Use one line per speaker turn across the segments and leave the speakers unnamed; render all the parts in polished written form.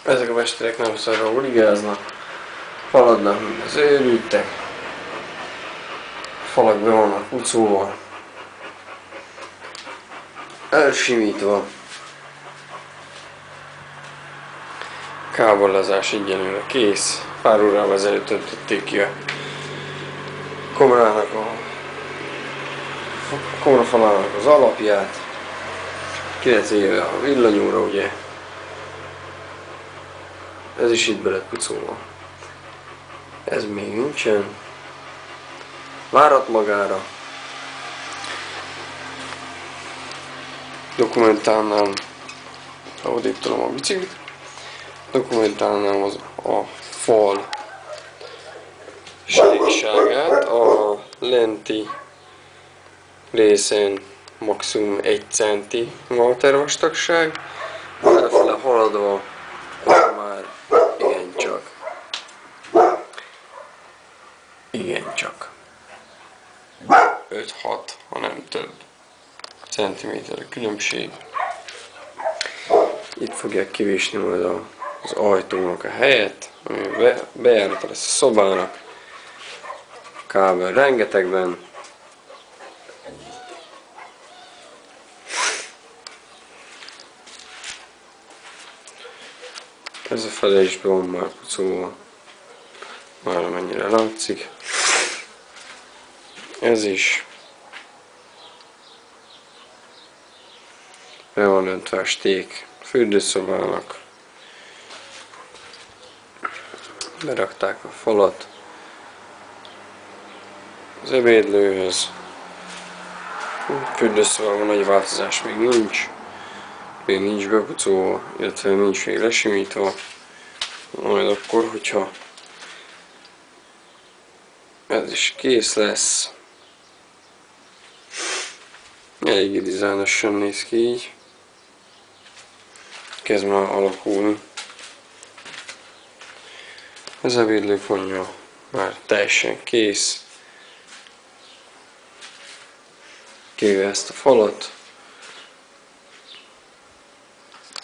Ezek a mesterek nem szarra huligáznak, haladnak, mint az őrültek, falak be vannak pucolva, elsimítva, kábellazás egyenlőre kész, pár órával ezelőtt öntötték ki a komrának a komrafalának az alapját, 9 éve a villanyóra, ugye, ez is itt be lett pucolva. Ez még nincsen. Várat magára. Dokumentálnám, ha odébb tolom a biciklit, dokumentálnám a fal stékságát, a lenti részén maximum 1 centi maltervastagság, elfele haladva már igencsak 5-6, ha nem több centiméter különbség. Itt fogják kivésni majd az ajtónak a helyet, ami bejárata lesz a szobának. Kábel rengetegben. Ez a fele is be van már pucolva. Már amennyire látszik. Ez is. Be van öntve a sték fürdőszobának. Berakták a falat az ebédlőhöz. Fürdőszobában nagy változás még nincs. Még nincs bepucolva, illetve nincs még lesimítva. Majd akkor, hogyha ez is kész lesz. Eléggé dizájnosan néz ki így. Kezd már alakulni. Az ebédlőpontja már teljesen kész. Kivéve ezt a falat.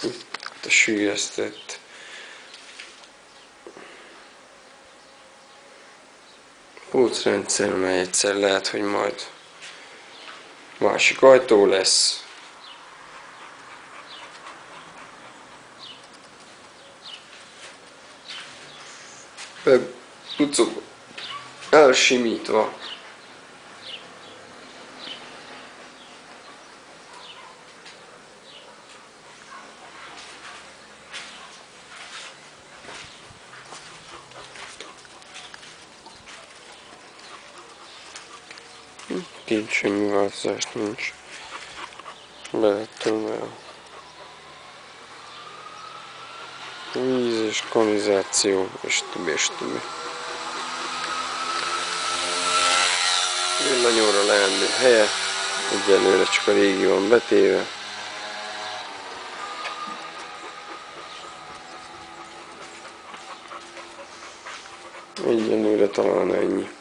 Itt a sűjesztett pulcrendszer, mely egyszer lehet, hogy majd másik ajtó lesz. Bepucolva, elsimítva. Nincs semmi változás, nincs. Belettől a víz és kanalizáció, és többi, és többi. Villanyóra leendő helye, egyelőre csak a régi van betéve. Egyelőre talán ennyi.